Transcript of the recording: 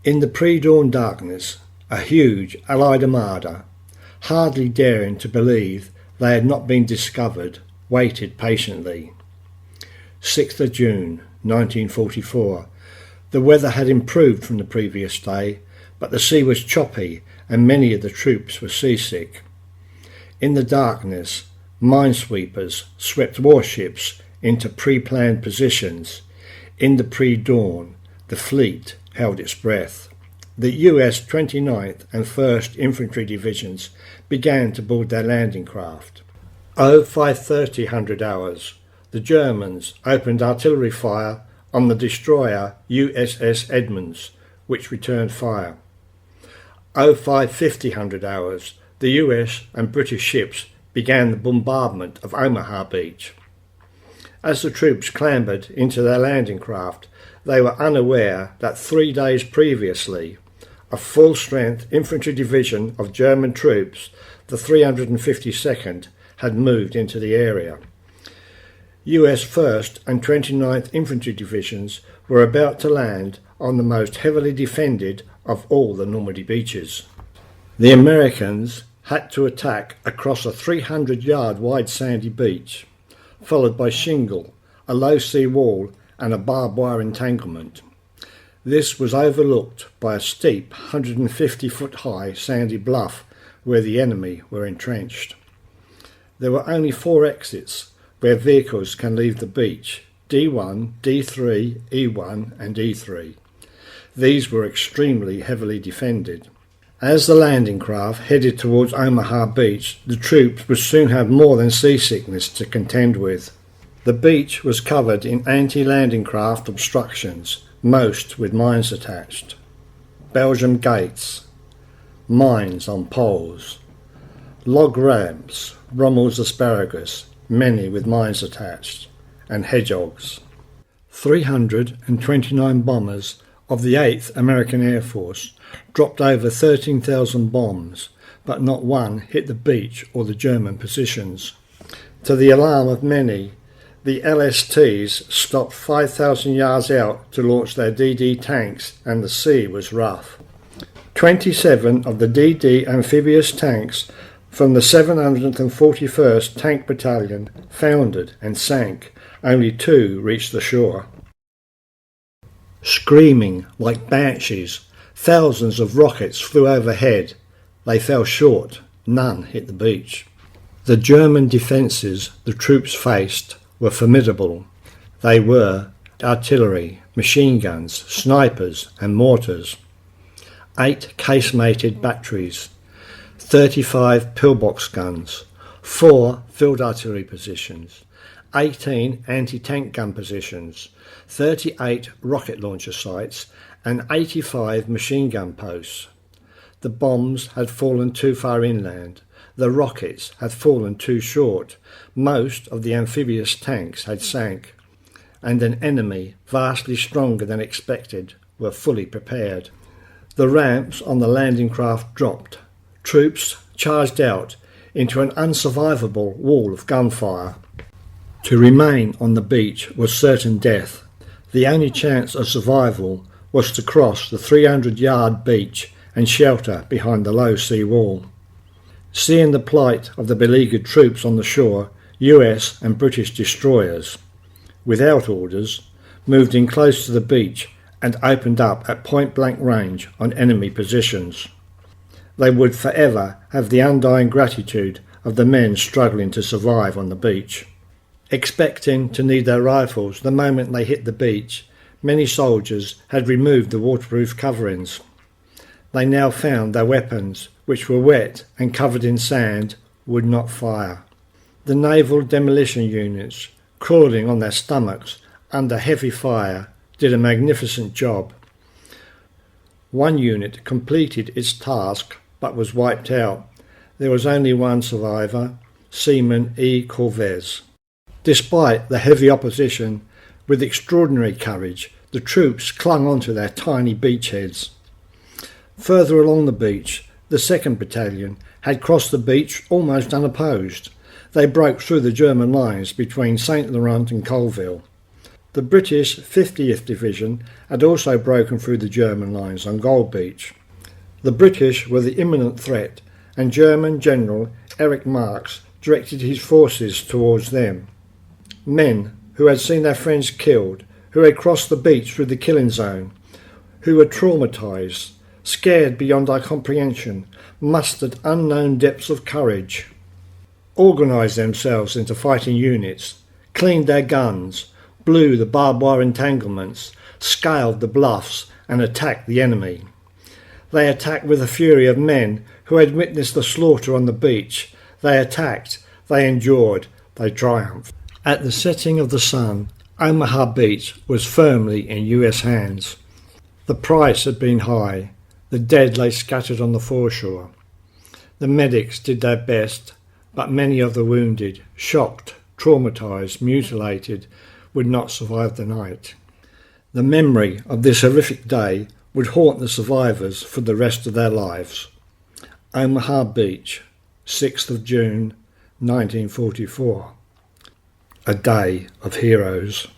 In the pre-dawn darkness, a huge Allied armada, hardly daring to believe they had not been discovered, waited patiently. 6th of June 1944. The weather had improved from the previous day, but the sea was choppy and many of the troops were seasick. In the darkness, minesweepers swept warships into pre-planned positions. In the pre-dawn, the fleet held its breath. The US 29th and 1st Infantry Divisions began to board their landing craft. 05:30 hours, the Germans opened artillery fire on the destroyer USS Edmunds, which returned fire. 05:50 hours, the US and British ships began the bombardment of Omaha Beach. As the troops clambered into their landing craft, they were unaware that 3 days previously, a full-strength infantry division of German troops, the 352nd, had moved into the area. US 1st and 29th Infantry Divisions were about to land on the most heavily defended of all the Normandy beaches. The Americans had to attack across a 300-yard wide sandy beach, followed by shingle, a low sea wall and a barbed wire entanglement. This was overlooked by a steep 150-foot high sandy bluff where the enemy were entrenched. There were only 4 exits where vehicles can leave the beach: D1, D3, E1 and E3. These were extremely heavily defended. As the landing craft headed towards Omaha Beach, the troops would soon have more than seasickness to contend with. The beach was covered in anti-landing craft obstructions, most with mines attached. Belgium gates, mines on poles, log ramps, Rommel's asparagus, many with mines attached, and hedgehogs. 329 bombers of the 8th American Air Force dropped over 13,000 bombs, but not one hit the beach or the German positions. To the alarm of many, the LSTs stopped 5,000 yards out to launch their DD tanks, and the sea was rough. 27 of the DD amphibious tanks from the 741st Tank Battalion foundered and sank. Only 2 reached the shore. Screaming like banshees, thousands of rockets flew overhead. They fell short. None hit the beach. The German defences the troops faced were formidable. They were artillery, machine guns, snipers and mortars, 8 casemated batteries, 35 pillbox guns, 4 field artillery positions, 18 anti-tank gun positions, 38 rocket launcher sites and 85 machine gun posts. The bombs had fallen too far inland. The rockets had fallen too short. Most of the amphibious tanks had sank, and an enemy vastly stronger than expected were fully prepared. The ramps on the landing craft dropped. Troops charged out into an unsurvivable wall of gunfire. To remain on the beach was certain death. The only chance of survival was to cross the 300-yard beach and shelter behind the low sea wall. Seeing the plight of the beleaguered troops on the shore, US and British destroyers, without orders, moved in close to the beach and opened up at point-blank range on enemy positions. They would forever have the undying gratitude of the men struggling to survive on the beach. Expecting to need their rifles the moment they hit the beach, many soldiers had removed the waterproof coverings. They now found their weapons, which were wet and covered in sand, would not fire. The naval demolition units, crawling on their stomachs under heavy fire, did a magnificent job. One unit completed its task but was wiped out. There was only one survivor, Seaman E. Corvez. Despite the heavy opposition, with extraordinary courage, the troops clung onto their tiny beachheads. Further along the beach, the 2nd Battalion had crossed the beach almost unopposed. They broke through the German lines between St. Laurent and Colville. The British 50th Division had also broken through the German lines on Gold Beach. The British were the imminent threat, and German General Erich Marx directed his forces towards them. Men who had seen their friends killed, who had crossed the beach through the killing zone, who were traumatised, scared beyond our comprehension, mustered unknown depths of courage, organised themselves into fighting units, cleaned their guns, blew the barbed wire entanglements, scaled the bluffs and attacked the enemy. They attacked with the fury of men who had witnessed the slaughter on the beach. They attacked, they endured, they triumphed. At the setting of the sun, Omaha Beach was firmly in US hands. The price had been high. The dead lay scattered on the foreshore. The medics did their best, but many of the wounded, shocked, traumatised, mutilated, would not survive the night. The memory of this horrific day would haunt the survivors for the rest of their lives. Omaha Beach, 6th of June, 1944. A day of heroes.